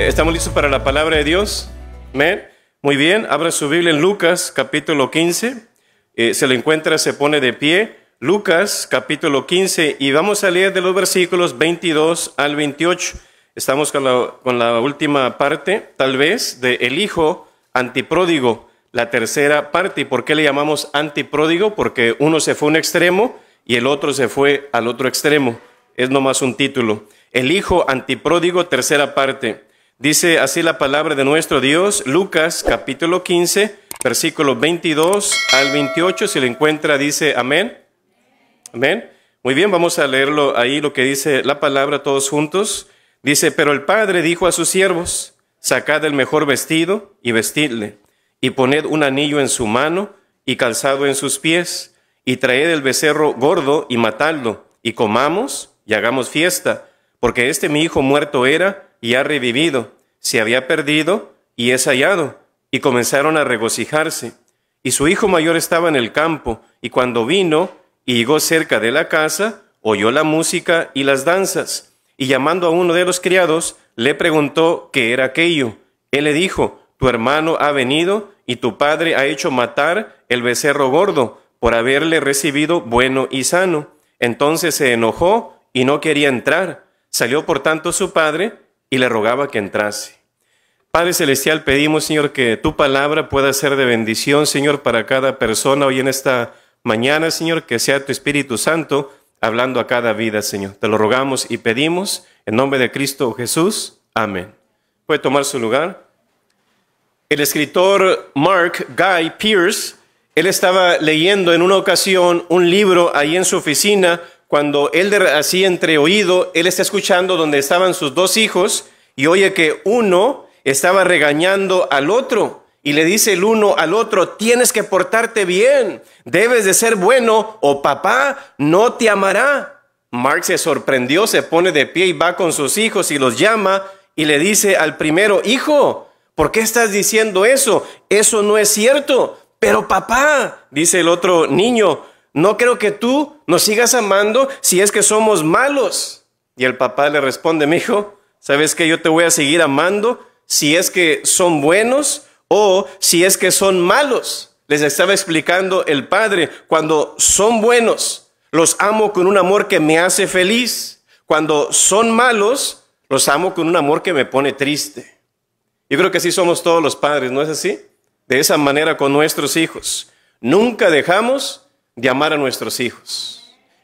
¿Estamos listos para la palabra de Dios? Amén. Muy bien, abra su Biblia en Lucas capítulo 15. Se le encuentra, se pone de pie. Lucas capítulo 15 y vamos a leer de los versículos 22 al 28. Estamos con la última parte, tal vez, de el hijo antipródigo, la tercera parte. ¿Y por qué le llamamos antipródigo? Porque uno se fue a un extremo y el otro se fue al otro extremo. Es nomás un título. El hijo antipródigo, tercera parte. Dice así la palabra de nuestro Dios, Lucas capítulo 15, versículos 22 al 28. Si lo encuentra, dice amén. Amén. Muy bien, vamos a leerlo ahí, lo que dice la palabra todos juntos. Dice, pero el padre dijo a sus siervos, sacad el mejor vestido y vestidle, y poned un anillo en su mano y calzado en sus pies, y traed el becerro gordo y matadlo, y comamos y hagamos fiesta, porque mi hijo muerto era y ha revivido, se había perdido y es hallado. Y comenzaron a regocijarse. Y su hijo mayor estaba en el campo, y cuando vino y llegó cerca de la casa, oyó la música y las danzas. Y llamando a uno de los criados, le preguntó qué era aquello. Él le dijo, tu hermano ha venido, y tu padre ha hecho matar el becerro gordo, por haberle recibido bueno y sano. Entonces se enojó y no quería entrar. Salió por tanto su padre y le rogaba que entrase. Padre Celestial, pedimos, Señor, que tu palabra pueda ser de bendición, Señor, para cada persona hoy en esta mañana, Señor, que sea tu Espíritu Santo hablando a cada vida, Señor. Te lo rogamos y pedimos en nombre de Cristo Jesús. Amén. ¿Puede tomar su lugar? El escritor Mark Guy Pearce, él estaba leyendo en una ocasión un libro ahí en su oficina. Cuando él así entre oído, él está escuchando donde estaban sus dos hijos y oye que uno estaba regañando al otro y le dice el uno al otro, tienes que portarte bien, debes de ser bueno o papá no te amará. Mark se sorprendió, se pone de pie y va con sus hijos y los llama y le dice al primero, hijo, ¿por qué estás diciendo eso? Eso no es cierto. Pero papá, dice el otro niño, no creo que tú nos sigas amando si es que somos malos. Y el papá le responde, mijo, ¿sabes que yo te voy a seguir amando si es que son buenos o si es que son malos? Les estaba explicando el padre, cuando son buenos, los amo con un amor que me hace feliz. Cuando son malos, los amo con un amor que me pone triste. Yo creo que así somos todos los padres, ¿no es así? De esa manera con nuestros hijos. Nunca dejamos de amar a nuestros hijos.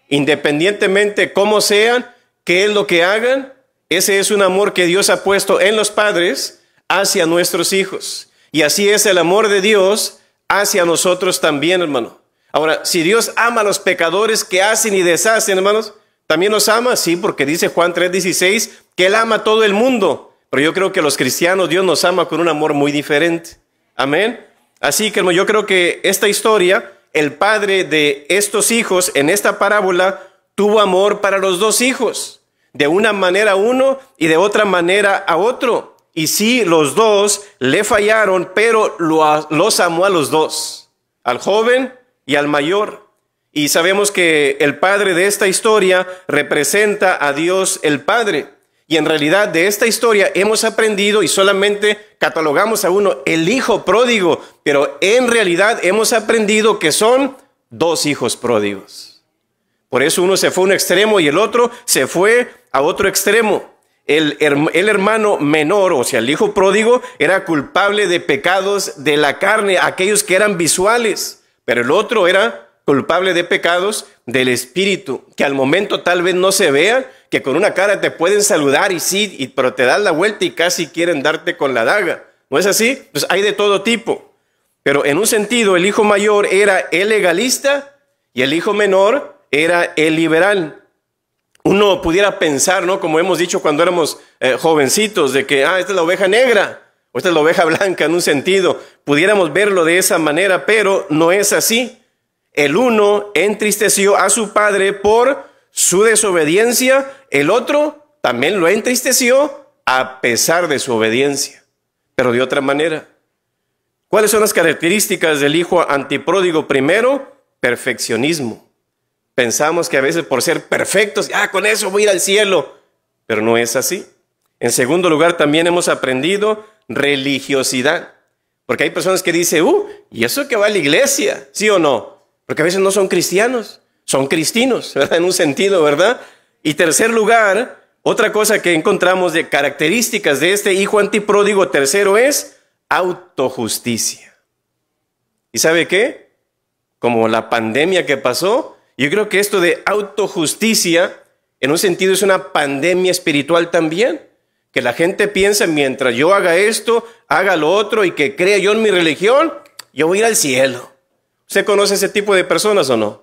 Independientemente cómo sean, qué es lo que hagan, ese es un amor que Dios ha puesto en los padres hacia nuestros hijos. Y así es el amor de Dios hacia nosotros también, hermano. Ahora, si Dios ama a los pecadores que hacen y deshacen, hermanos, ¿también nos ama? Sí, porque dice Juan 3:16 que Él ama a todo el mundo. Pero yo creo que los cristianos, Dios nos ama con un amor muy diferente. Amén. Así que, hermano, yo creo que esta historia, el padre de estos hijos en esta parábola tuvo amor para los dos hijos. De una manera a uno y de otra manera a otro. Y sí, los dos le fallaron, pero los amó a los dos. Al joven y al mayor. Y sabemos que el padre de esta historia representa a Dios el Padre. Y en realidad de esta historia hemos aprendido y solamente catalogamos a uno, el hijo pródigo, pero en realidad hemos aprendido que son dos hijos pródigos. Por eso uno se fue a un extremo y el otro se fue a otro extremo. El hermano menor, o sea, el hijo pródigo, era culpable de pecados de la carne, aquellos que eran visuales, pero el otro era culpable de pecados del espíritu, que al momento tal vez no se vean, que con una cara te pueden saludar y sí, pero te das la vuelta y casi quieren darte con la daga. ¿No es así? Pues hay de todo tipo. Pero en un sentido, el hijo mayor era el legalista y el hijo menor era el liberal. Uno pudiera pensar, ¿no? Como hemos dicho cuando éramos jovencitos, de que, esta es la oveja negra, o esta es la oveja blanca en un sentido. Pudiéramos verlo de esa manera, pero no es así. El uno entristeció a su padre por su desobediencia, el otro también lo entristeció a pesar de su obediencia, pero de otra manera. ¿Cuáles son las características del hijo antipródigo? Primero, perfeccionismo. Pensamos que a veces por ser perfectos, con eso voy a ir al cielo, pero no es así. En segundo lugar, también hemos aprendido religiosidad. Porque hay personas que dicen, ¿y eso que va a la iglesia? ¿Sí o no? Porque a veces no son cristianos, son cristinos, ¿verdad? En un sentido, ¿verdad? Y tercer lugar, otra cosa que encontramos de características de este hijo antipródigo, tercero, es autojusticia. ¿Y sabe qué? Como la pandemia que pasó, yo creo que esto de autojusticia, en un sentido, es una pandemia espiritual también. Que la gente piensa, mientras yo haga esto, haga lo otro y que crea yo en mi religión, yo voy a ir al cielo. ¿Usted conoce ese tipo de personas o no?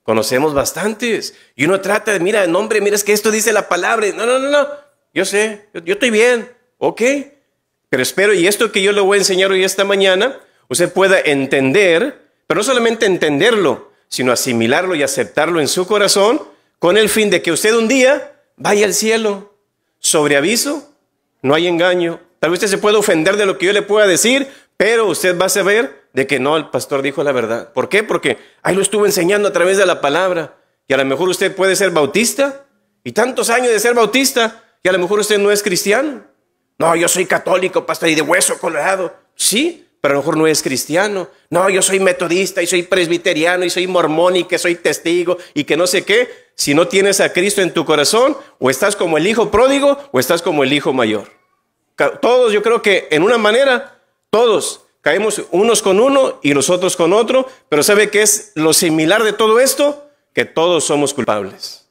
Conocemos bastantes. Y uno trata de, mira, es que esto dice la palabra. No. Yo sé, yo estoy bien. Ok. Pero espero, y esto que yo le voy a enseñar hoy esta mañana, usted pueda entender, pero no solamente entenderlo, sino asimilarlo y aceptarlo en su corazón, con el fin de que usted un día vaya al cielo. Sobre aviso, no hay engaño. Tal vez usted se pueda ofender de lo que yo le pueda decir, pero usted va a saber de que no, el pastor dijo la verdad. ¿Por qué? Porque ahí lo estuvo enseñando a través de la palabra. Y a lo mejor usted puede ser bautista, y tantos años de ser bautista, y a lo mejor usted no es cristiano. No, yo soy católico, pastor, y de hueso colorado. Sí, pero a lo mejor no es cristiano. No, yo soy metodista, y soy presbiteriano, y soy mormón, y que soy testigo, y que no sé qué. Si no tienes a Cristo en tu corazón, o estás como el hijo pródigo, o estás como el hijo mayor. Todos, yo creo que en una manera, todos caemos unos con uno y los otros con otro, pero ¿sabe qué es lo similar de todo esto? Que todos somos culpables.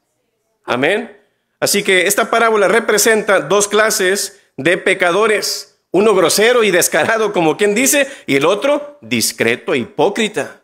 Amén. Así que esta parábola representa dos clases de pecadores. Uno grosero y descarado, como quien dice, y el otro discreto e hipócrita.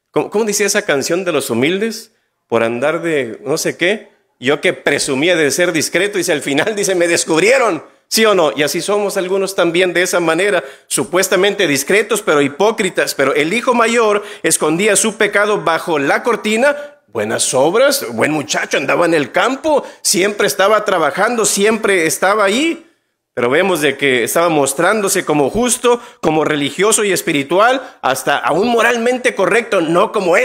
¿Cómo dice esa canción de los humildes? Por andar de no sé qué, yo que presumía de ser discreto, dice, al final dice, me descubrieron, ¿sí o no? Y así somos algunos también de esa manera, supuestamente discretos, pero hipócritas. Pero el hijo mayor escondía su pecado bajo la cortina. Buenas obras, buen muchacho, andaba en el campo, siempre estaba trabajando, siempre estaba ahí. Pero vemos de que estaba mostrándose como justo, como religioso y espiritual, hasta aún moralmente correcto, no como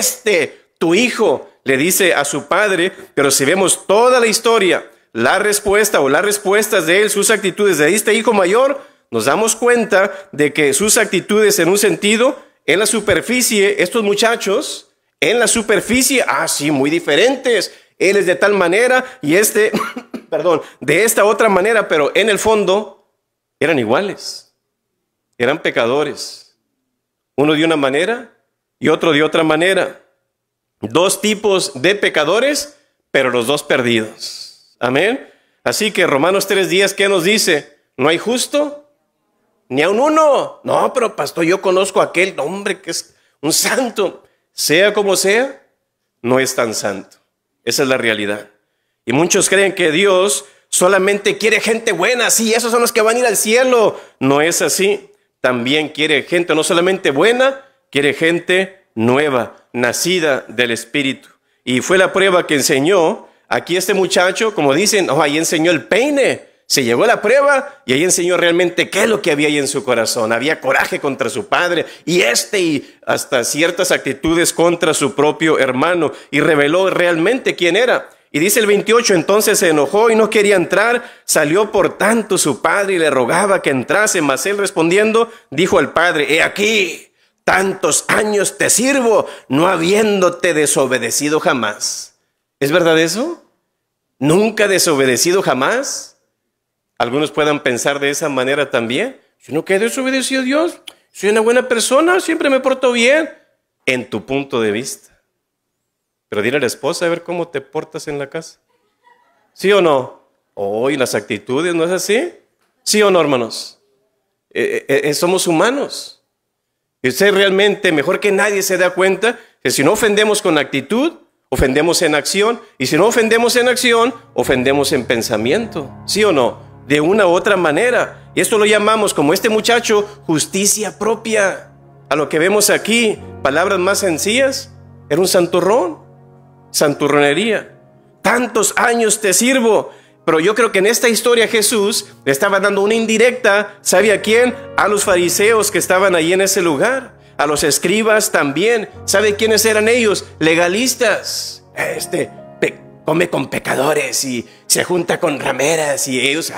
tu hijo, le dice a su padre. Pero si vemos toda la historia, la respuesta o las respuestas de él, sus actitudes de este hijo mayor, nos damos cuenta de que sus actitudes en un sentido, en la superficie, estos muchachos, en la superficie, sí, muy diferentes. Él es de tal manera y de esta otra manera, pero en el fondo eran iguales, eran pecadores. Uno de una manera y otro de otra manera. Dos tipos de pecadores, pero los dos perdidos. Amén. Así que Romanos 3:10, ¿qué nos dice? ¿No hay justo? Ni aun uno. No, pero pastor, yo conozco a aquel hombre que es un santo. Sea como sea, no es tan santo. Esa es la realidad. Y muchos creen que Dios solamente quiere gente buena. Sí, esos son los que van a ir al cielo. No es así. También quiere gente no solamente buena, quiere gente nueva, nacida del Espíritu. Y fue la prueba que enseñó aquí este muchacho, como dicen, ahí enseñó el peine. Se llevó la prueba y ahí enseñó realmente qué es lo que había ahí en su corazón. Había coraje contra su padre y hasta ciertas actitudes contra su propio hermano, y reveló realmente quién era. Y dice el 28, entonces se enojó y no quería entrar. Salió por tanto su padre y le rogaba que entrase, mas él respondiendo dijo al padre, he aquí, tantos años te sirvo, no habiéndote desobedecido jamás. ¿Es verdad eso? ¿Nunca desobedecido jamás? Algunos puedan pensar de esa manera también. Yo nunca he desobedecido a Dios, soy una buena persona, siempre me porto bien, en tu punto de vista. Pero dile a la esposa a ver cómo te portas en la casa. ¿Sí o no? ¿Y las actitudes no es así? ¿Sí o no, hermanos? Somos humanos. Y usted realmente, mejor que nadie, se da cuenta que si no ofendemos con actitud, ofendemos en acción. Y si no ofendemos en acción, ofendemos en pensamiento. ¿Sí o no? De una u otra manera. Y esto lo llamamos, como este muchacho, justicia propia. A lo que vemos aquí, palabras más sencillas, era un santurrón, santurronería. Tantos años te sirvo. Pero yo creo que en esta historia Jesús le estaba dando una indirecta, ¿sabe a quién? A los fariseos que estaban ahí en ese lugar, a los escribas también. ¿Sabe quiénes eran ellos? Legalistas. Come con pecadores y se junta con rameras y ellos,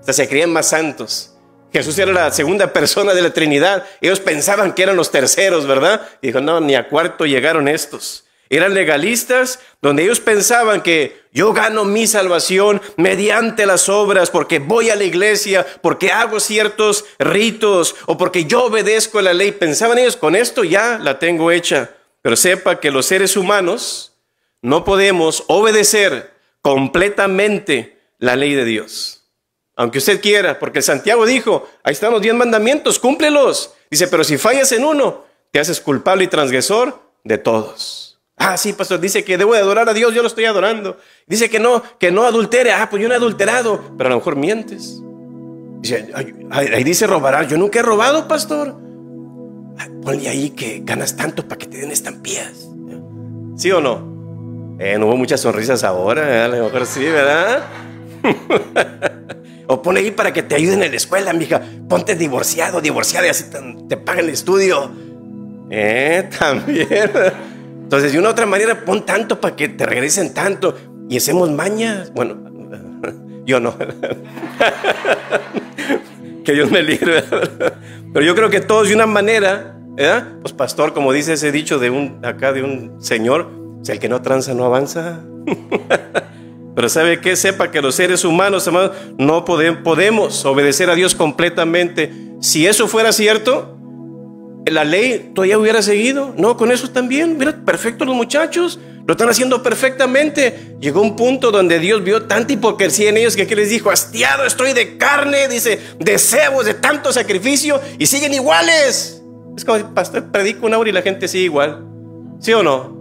Hasta se creían más santos. Jesús era la segunda persona de la Trinidad. Ellos pensaban que eran los terceros, ¿verdad? Y dijo, no, ni a cuarto llegaron estos. Eran legalistas, donde ellos pensaban que yo gano mi salvación mediante las obras, porque voy a la iglesia, porque hago ciertos ritos, o porque yo obedezco a la ley. Pensaban ellos, con esto ya la tengo hecha. Pero sepa que los seres humanos no podemos obedecer completamente la ley de Dios. Aunque usted quiera, porque Santiago dijo, ahí están los 10 mandamientos, cúmplelos. Dice, pero si fallas en uno, te haces culpable y transgresor de todos. Ah, sí, pastor, dice que debo de adorar a Dios, yo lo estoy adorando. Dice que no adultere. Ah, pues yo no he adulterado, pero a lo mejor mientes. Dice, ahí dice robarás. Yo nunca he robado, pastor. Ponle ahí que ganas tanto para que te den estampillas. ¿Sí o no? No hubo muchas sonrisas ahora, a lo mejor sí, ¿verdad? O pone ahí para que te ayuden en la escuela, mija. Ponte divorciado, divorciada, y así te pagan el estudio. También. Entonces, de una u otra manera, pon tanto para que te regresen tanto. Y hacemos mañas. Bueno, yo no. Que Dios me libre. Pero yo creo que todos de una manera, ¿verdad? Pues pastor, como dice ese dicho de un señor, pues el que no tranza no avanza. Pero ¿sabe qué? Sepa que los seres humanos, hermanos, no podemos obedecer a Dios completamente. Si eso fuera cierto, la ley todavía hubiera seguido. No, con eso también. Mira, perfectos los muchachos, lo están haciendo perfectamente. Llegó un punto donde Dios vio tanta hipocresía en ellos que les dijo, hastiado estoy de carne, dice, deseos de tanto sacrificio, y siguen iguales. Es como el pastor predica una hora y la gente sigue igual. ¿Sí o no?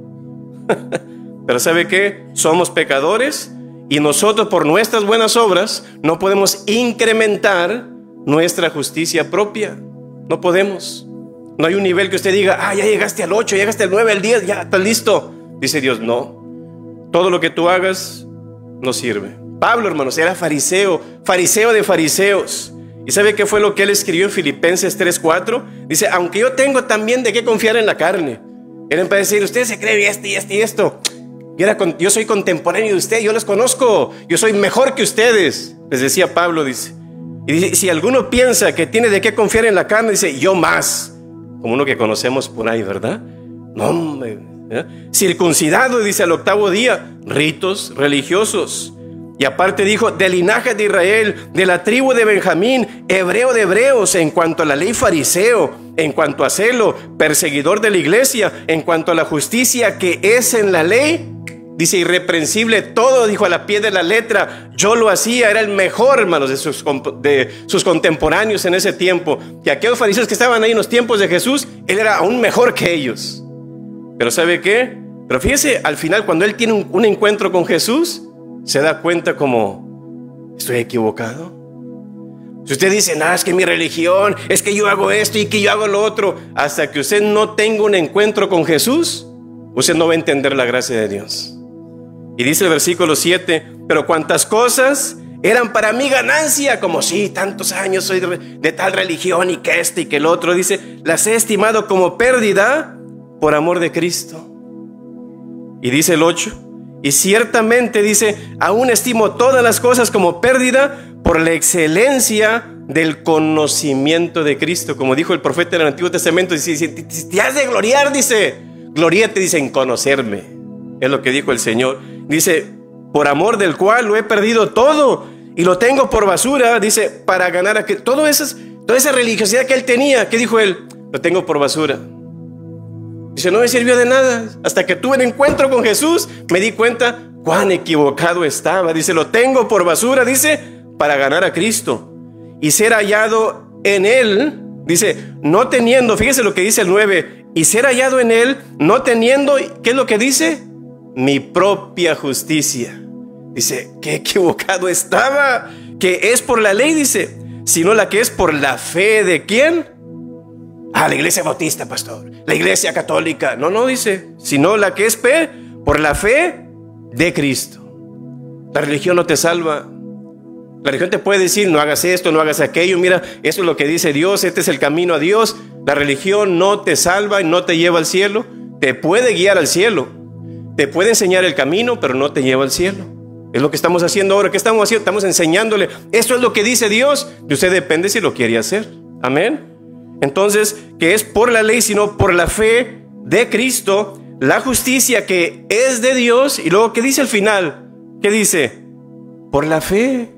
Pero ¿sabe qué? Somos pecadores y nosotros por nuestras buenas obras no podemos incrementar nuestra justicia propia. No podemos. No hay un nivel que usted diga, ya llegaste al 8, llegaste al 9, al 10, ya estás listo. Dice Dios, no. Todo lo que tú hagas no sirve. Pablo, hermanos, era fariseo de fariseos. ¿Y sabe qué fue lo que él escribió en Filipenses 3:4? Dice, aunque yo tengo también de qué confiar en la carne. Él empezó a decir, usted se cree esto y esto y esto. Yo soy contemporáneo de usted, yo los conozco, yo soy mejor que ustedes. Les decía Pablo, dice. Y dice, si alguno piensa que tiene de qué confiar en la carne, dice, yo más. Como uno que conocemos por ahí, ¿verdad? No, hombre, ¿eh? Circuncidado, dice, al 8º día, ritos religiosos. Y aparte dijo, del linaje de Israel, de la tribu de Benjamín, hebreo de hebreos, en cuanto a la ley fariseo, en cuanto a celo, perseguidor de la iglesia, en cuanto a la justicia que es en la ley, dice, irreprensible todo, dijo, a la pie de la letra. Yo lo hacía, era el mejor, hermanos, de sus contemporáneos en ese tiempo. Y aquellos fariseos que estaban ahí en los tiempos de Jesús, él era aún mejor que ellos. Pero ¿sabe qué? Pero fíjese, al final, cuando él tiene un encuentro con Jesús, se da cuenta como, ¿estoy equivocado? Si usted dice, nada, es que mi religión, es que yo hago esto y que yo hago lo otro, hasta que usted no tenga un encuentro con Jesús, usted no va a entender la gracia de Dios. Y dice el versículo 7, pero cuantas cosas eran para mí ganancia, como sí, tantos años soy de tal religión y que este y que el otro, dice, las he estimado como pérdida por amor de Cristo. Y dice el 8, y ciertamente dice, aún estimo todas las cosas como pérdida por la excelencia del conocimiento de Cristo. Como dijo el profeta del Antiguo Testamento, dice, si te has de gloriar, dice, gloríate, dice, en conocerme. Es lo que dijo el Señor. Dice, por amor del cual lo he perdido todo y lo tengo por basura, dice, para ganar a que toda esa religiosidad que él tenía, ¿qué dijo él? Lo tengo por basura. Dice, no me sirvió de nada. Hasta que tuve el encuentro con Jesús, me di cuenta cuán equivocado estaba. Dice, lo tengo por basura, dice, para ganar a Cristo y ser hallado en él. Dice, no teniendo, fíjese lo que dice el 9, y ser hallado en él, no teniendo, ¿qué es lo que dice? Mi propia justicia. Dice, qué equivocado estaba, que es por la ley, dice, sino la que es por la fe de ¿quién? La iglesia bautista, pastor, la iglesia católica. No, dice, sino la que es por la fe de Cristo. La religión no te salva. La religión te puede decir, no hagas esto, no hagas aquello, mira, eso es lo que dice Dios, este es el camino a Dios. La religión no te salva y no te lleva al cielo. Te puede guiar al cielo, te puede enseñar el camino, pero no te lleva al cielo. Es lo que estamos haciendo ahora. ¿Qué estamos haciendo? Estamos enseñándole. Esto es lo que dice Dios. De usted depende si lo quiere hacer. Amén. Entonces, que es por la ley, sino por la fe de Cristo, la justicia que es de Dios. Y luego, ¿qué dice al final? ¿Qué dice? Por la fe.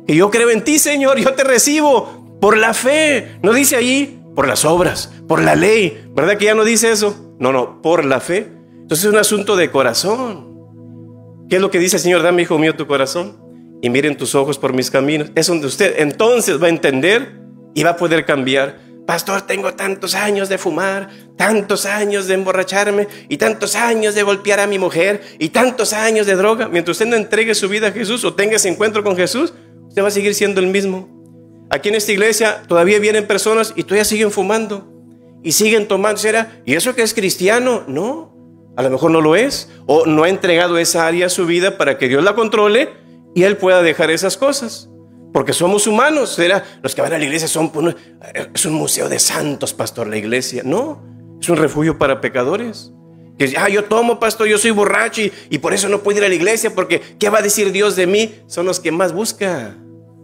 Que yo creo en ti, Señor, yo te recibo por la fe. No dice ahí por las obras, por la ley. ¿Verdad que ya no dice eso? No, por la fe. Entonces es un asunto de corazón. ¿Qué es lo que dice el Señor? Dame, hijo mío, tu corazón y miren tus ojos por mis caminos. Es donde usted entonces va a entender y va a poder cambiar. Pastor, tengo tantos años de fumar, tantos años de emborracharme y tantos años de golpear a mi mujer y tantos años de droga. Mientras usted no entregue su vida a Jesús o tenga ese encuentro con Jesús, usted va a seguir siendo el mismo. Aquí en esta iglesia todavía vienen personas y todavía siguen fumando y siguen tomando. ¿Será? ¿Y eso que es cristiano? No, a lo mejor no lo es, o no ha entregado esa área a su vida para que Dios la controle y él pueda dejar esas cosas. Porque somos humanos. ¿Será? Los que van a la iglesia es un museo de santos, pastor, la iglesia. No, es un refugio para pecadores. Que yo tomo, pastor, yo soy borracho y por eso no puedo ir a la iglesia, porque ¿qué va a decir Dios de mí? Son los que más busca.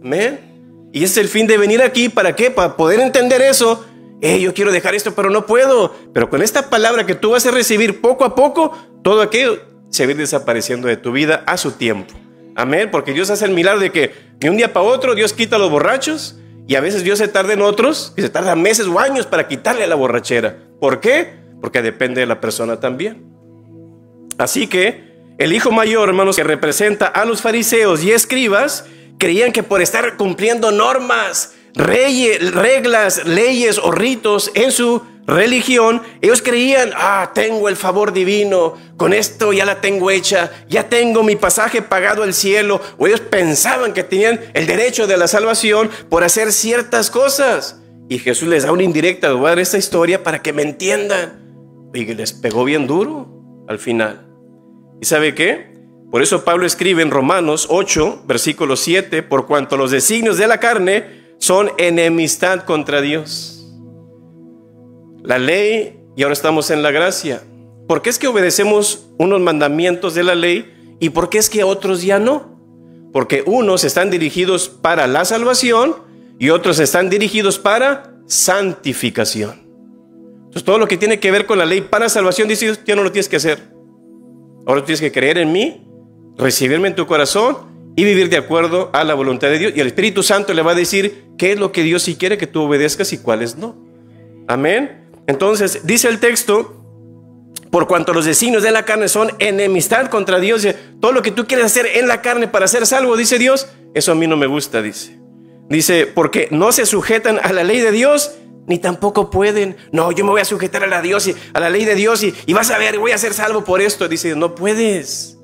Amén. Y ese es el fin de venir aquí. ¿Para qué? Para poder entender eso. Yo quiero dejar esto, pero no puedo. Pero con esta palabra que tú vas a recibir poco a poco, todo aquello se va a ir desapareciendo de tu vida a su tiempo. Amén. Porque Dios hace el milagro de que de un día para otro Dios quita a los borrachos, y a veces Dios se tarda en otros, y se tarda meses o años para quitarle la borrachera. ¿Por qué? Porque depende de la persona también. Así que el hijo mayor, hermanos, que representa a los fariseos y escribas, creían que por estar cumpliendo normas, reglas, leyes o ritos en su religión, ellos creían, tengo el favor divino, con esto ya la tengo hecha, ya tengo mi pasaje pagado al cielo. O ellos pensaban que tenían el derecho de la salvación por hacer ciertas cosas. Y Jesús les da una indirecta, les voy a dar esta historia para que me entiendan. Y les pegó bien duro al final. ¿Y sabe qué? Por eso Pablo escribe en Romanos 8, versículo 7, por cuanto los designios de la carne son enemistad contra Dios. La ley, y ahora estamos en la gracia. ¿Por qué es que obedecemos unos mandamientos de la ley y por qué es que otros ya no? Porque unos están dirigidos para la salvación y otros están dirigidos para santificación. Entonces todo lo que tiene que ver con la ley para salvación, dice Dios, ya no lo tienes que hacer. Ahora tú tienes que creer en mí, recibirme en tu corazón y vivir de acuerdo a la voluntad de Dios. Y el Espíritu Santo le va a decir qué es lo que Dios sí quiere que tú obedezcas y cuáles no. Amén. Entonces dice el texto, por cuanto los designios de la carne son enemistad contra Dios. Todo lo que tú quieres hacer en la carne para ser salvo, dice Dios, eso a mí no me gusta, dice. Dice, porque no se sujetan a la ley de Dios, ni tampoco pueden. No, yo me voy a sujetar a la ley de Dios y vas a ver, voy a ser salvo por esto. Dice, no puedes.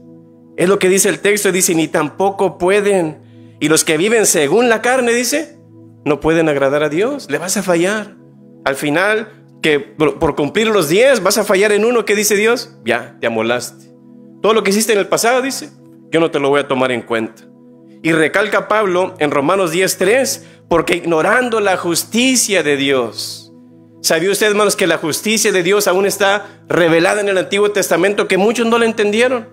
Es lo que dice el texto, dice, ni tampoco pueden. Y los que viven según la carne, dice, no pueden agradar a Dios. Le vas a fallar. Al final, que por cumplir los 10 vas a fallar en uno. ¿Qué dice Dios? Ya, te amolaste. Todo lo que hiciste en el pasado, dice, yo no te lo voy a tomar en cuenta. Y recalca Pablo en Romanos 10:3, porque ignorando la justicia de Dios. ¿Sabía usted, hermanos, que la justicia de Dios aún está revelada en el Antiguo Testamento, que muchos no la entendieron?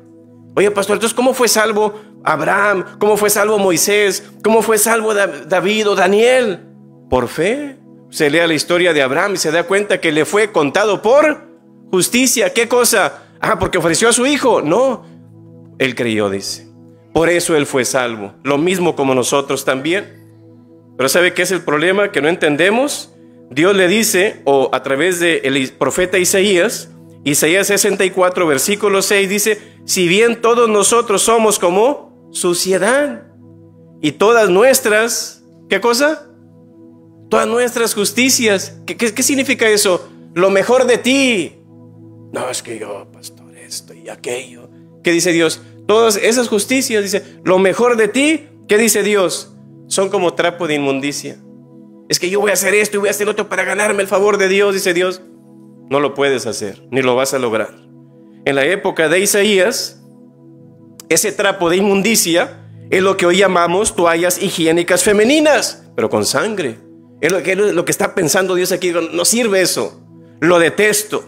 Oye, pastor, entonces, ¿cómo fue salvo Abraham? ¿Cómo fue salvo Moisés? ¿Cómo fue salvo David o Daniel? Por fe. Se lea la historia de Abraham y se da cuenta que le fue contado por justicia. ¿Qué cosa? Porque ofreció a su hijo. No, él creyó, dice. Por eso él fue salvo. Lo mismo como nosotros también. Pero ¿sabe qué es el problema? Que no entendemos. Dios le dice, o a través del profeta Isaías 64, versículo 6, dice, si bien todos nosotros somos como suciedad, y todas nuestras, ¿qué cosa? Todas nuestras justicias. ¿Qué significa eso? Lo mejor de ti. No, es que yo, pastor, esto y aquello. ¿Qué dice Dios? Todas esas justicias, dice, lo mejor de ti, ¿qué dice Dios? Son como trapo de inmundicia. Es que yo voy a hacer esto y voy a hacer otro para ganarme el favor de Dios, dice Dios. No lo puedes hacer, ni lo vas a lograr. En la época de Isaías, ese trapo de inmundicia es lo que hoy llamamos toallas higiénicas femeninas, pero con sangre. Es lo que está pensando Dios aquí. No sirve eso, lo detesto.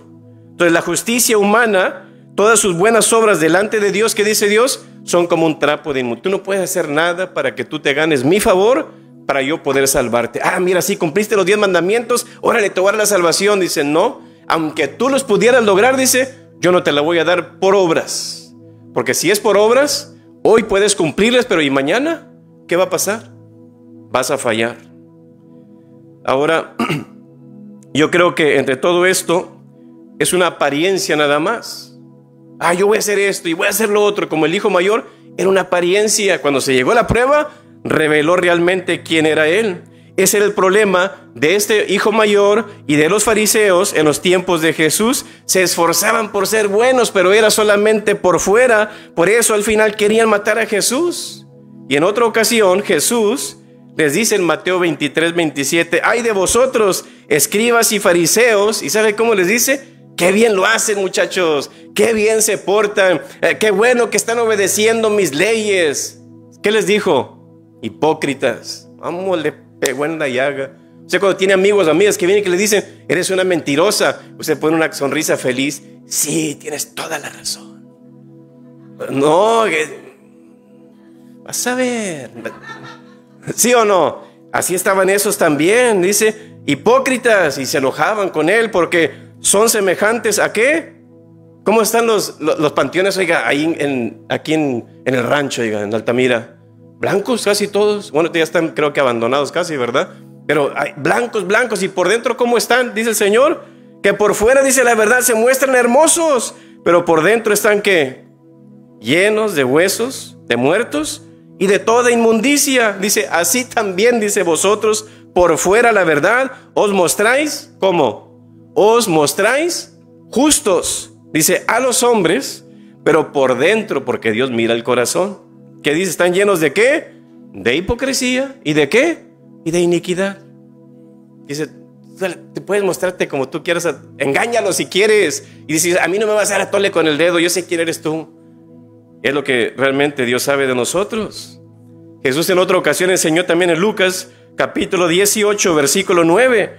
Entonces la justicia humana todas sus buenas obras delante de Dios, ¿qué dice Dios? Son como un trapo de inmundo. Tú no puedes hacer nada para que tú te ganes mi favor, para yo poder salvarte. Ah, mira, sí, cumpliste los 10 mandamientos, órale, te voy a dar la salvación. Dice, no, aunque tú los pudieras lograr, dice, yo no te la voy a dar por obras. Porque si es por obras, hoy puedes cumplirlas, pero ¿y mañana? ¿Qué va a pasar? Vas a fallar. Ahora, yo creo que entre todo esto es una apariencia nada más. Ah, yo voy a hacer esto y voy a hacer lo otro. Como el hijo mayor, era una apariencia. Cuando se llegó a la prueba, reveló realmente quién era él. Ese era el problema de este hijo mayor y de los fariseos en los tiempos de Jesús. Se esforzaban por ser buenos, pero era solamente por fuera. Por eso al final querían matar a Jesús. Y en otra ocasión Jesús les dice en Mateo 23, 27, ay de vosotros, escribas y fariseos. ¿Y sabe cómo les dice? Qué bien lo hacen, muchachos, qué bien se portan, qué bueno que están obedeciendo mis leyes. ¿Qué les dijo? Hipócritas. Vamos, le pegó en la llaga. Usted cuando tiene amigos o amigas que vienen y que le dicen, eres una mentirosa, usted pone una sonrisa feliz. Sí, tienes toda la razón. No, vas a ver. ¿Sí o no? Así estaban esos también. Dice, hipócritas, y se enojaban con él porque son semejantes ¿a qué? ¿Cómo están los panteones, oiga, ahí aquí en el rancho, oiga, en Altamira? Blancos casi todos. Bueno, ya están creo que abandonados casi, ¿verdad? Pero blancos, blancos. ¿Y por dentro cómo están? Dice el Señor, que por fuera, dice la verdad, se muestran hermosos, pero por dentro están ¿qué? Llenos de huesos, de muertos y de toda inmundicia. Dice, así también, dice, vosotros por fuera la verdad os mostráis, ¿cómo? Os mostráis justos, dice, a los hombres, pero por dentro, porque Dios mira el corazón. ¿Qué dice? ¿Están llenos de qué? De hipocresía. ¿Y de qué? Y de iniquidad. Dice, te puedes mostrarte como tú quieras, engáñalo si quieres. Y dice, a mí no me vas a dar a tole con el dedo, yo sé quién eres tú. Es lo que realmente Dios sabe de nosotros. Jesús en otra ocasión enseñó también en Lucas capítulo 18 versículo 9.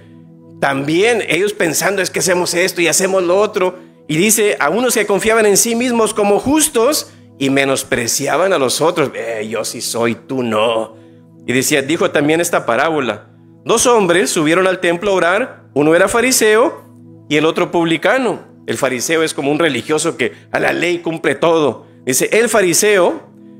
También ellos pensando es que hacemos esto y hacemos lo otro. Y dice, a unos que confiaban en sí mismos como justos y menospreciaban a los otros. Yo sí soy, tú no. Y decía, dijo también esta parábola. 2 hombres subieron al templo a orar. Uno era fariseo y el otro publicano. El fariseo es como un religioso que a la ley cumple todo. Dice, el fariseo,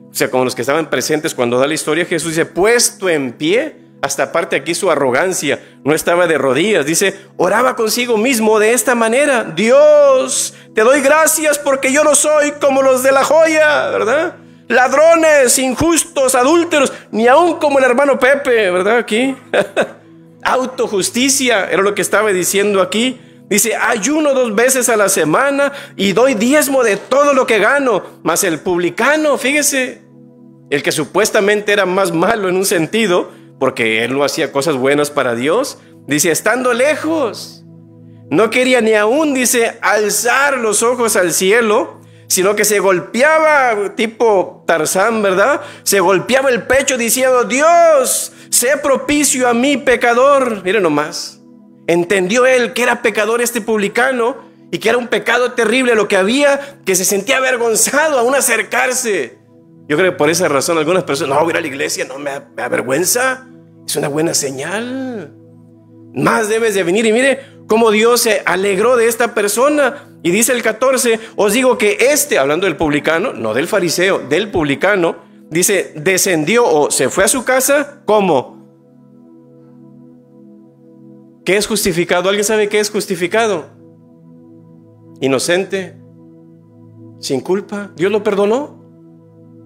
o sea, como los que estaban presentes cuando da la historia, Jesús dice, puesto en pie, hasta aparte aquí su arrogancia, no estaba de rodillas, dice, oraba consigo mismo de esta manera, Dios, te doy gracias porque yo no soy como los de la joya, ¿verdad? Ladrones, injustos, adúlteros, ni aún como el hermano Pepe, ¿verdad? Aquí, autojusticia, era lo que estaba diciendo aquí. Dice, ayuno 2 veces a la semana y doy diezmo de todo lo que gano. Mas el publicano, fíjese, el que supuestamente era más malo en un sentido, porque él no hacía cosas buenas para Dios, dice, estando lejos, no quería ni aún, dice, alzar los ojos al cielo, sino que se golpeaba, tipo Tarzán, ¿verdad? Se golpeaba el pecho diciendo, Dios, sé propicio a mí, pecador. Miren nomás. Entendió él que era pecador este publicano y que era un pecado terrible lo que había, que se sentía avergonzado aún acercarse. Yo creo que por esa razón algunas personas, no, voy a ir a la iglesia, no me avergüenza, es una buena señal. Más debes de venir. Y mire cómo Dios se alegró de esta persona. Y dice el 14, os digo que hablando del publicano, no del fariseo, del publicano, dice, descendió o se fue a su casa, ¿cómo? ¿Qué es justificado? ¿Alguien sabe qué es justificado? Inocente, sin culpa. Dios lo perdonó.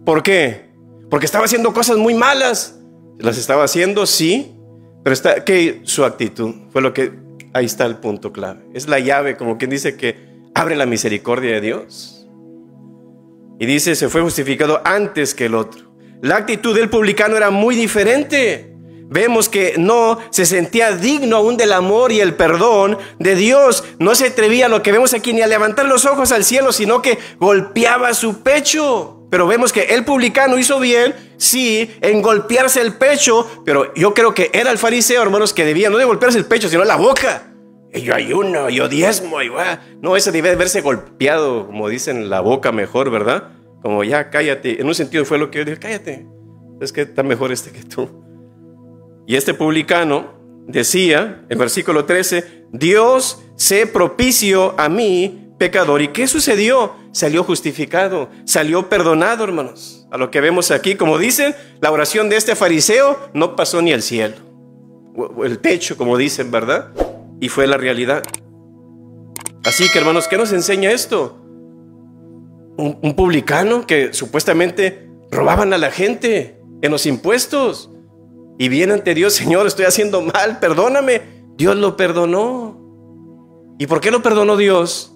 ¿Por qué? Porque estaba haciendo cosas muy malas. Las estaba haciendo, sí, pero que su actitud fue lo que, ahí está el punto clave. Es la llave, como quien dice que abre la misericordia de Dios. Y dice, se fue justificado antes que el otro. La actitud del publicano era muy diferente. Vemos que no se sentía digno aún del amor y el perdón de Dios. No se atrevía a lo que vemos aquí ni a levantar los ojos al cielo, sino que golpeaba su pecho. Pero vemos que el publicano hizo bien, sí, en golpearse el pecho. Pero yo creo que era el fariseo, hermanos, que debía no de golpearse el pecho, sino la boca. Y yo ayuno, yo diezmo, y va. No, eso debe verse golpeado, como dicen, la boca mejor, ¿verdad? Como ya cállate. En un sentido fue lo que yo dije, cállate. Es que está mejor que tú. Y este publicano decía, en versículo 13, Dios sé propicio a mí, pecador. ¿Y qué sucedió? Salió justificado, salió perdonado, hermanos. A lo que vemos aquí, como dicen, la oración de este fariseo no pasó ni al cielo, o el techo, como dicen, ¿verdad? Y fue la realidad. Así que, hermanos, ¿qué nos enseña esto? Un publicano que supuestamente robaban a la gente en los impuestos, y viene ante Dios, Señor, estoy haciendo mal, perdóname. Dios lo perdonó. ¿Y por qué lo perdonó Dios?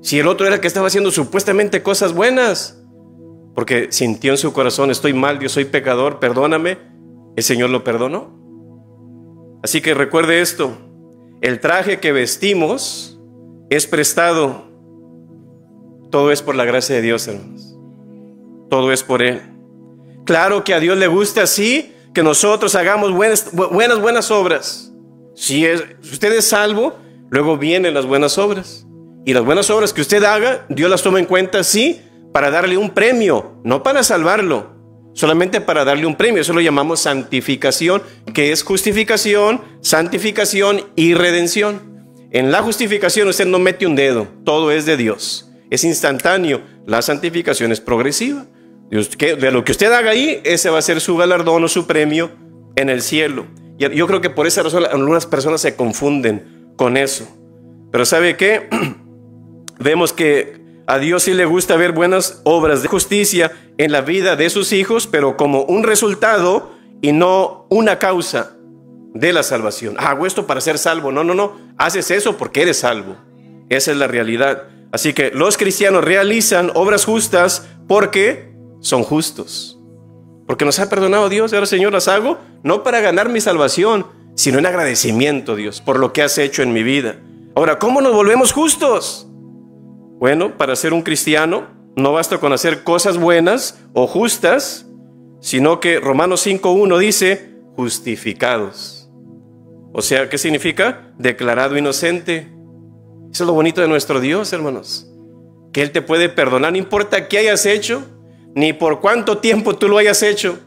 Si el otro era el que estaba haciendo supuestamente cosas buenas. Porque sintió en su corazón, estoy mal, Dios, soy pecador, perdóname. El Señor lo perdonó. Así que recuerde esto, el traje que vestimos es prestado. Todo es por la gracia de Dios, hermanos. Todo es por Él. Claro que a Dios le gusta, sí, que nosotros hagamos buenas obras. Si usted es salvo, luego vienen las buenas obras. Y las buenas obras que usted haga, Dios las toma en cuenta, sí, para darle un premio, no para salvarlo, solamente para darle un premio. Eso lo llamamos santificación, que es justificación, santificación y redención. En la justificación usted no mete un dedo, todo es de Dios, es instantáneo. La santificación es progresiva. De lo que usted haga ahí, ese va a ser su galardón o su premio en el cielo. Y yo creo que por esa razón algunas personas se confunden con eso. Pero ¿sabe qué? Vemos que a Dios sí le gusta ver buenas obras de justicia en la vida de sus hijos, pero como un resultado y no una causa de la salvación. Hago esto para ser salvo. No. Haces eso porque eres salvo. Esa es la realidad. Así que los cristianos realizan obras justas porque son justos. Porque nos ha perdonado Dios. Y ahora, Señor, las hago no para ganar mi salvación, sino en agradecimiento, Dios, por lo que has hecho en mi vida. Ahora, ¿cómo nos volvemos justos? Bueno, para ser un cristiano no basta con hacer cosas buenas o justas, sino que Romanos 5:1 dice justificados. O sea, ¿qué significa? Declarado inocente. Eso es lo bonito de nuestro Dios, hermanos, que Él te puede perdonar, no importa qué hayas hecho, ni por cuánto tiempo tú lo hayas hecho.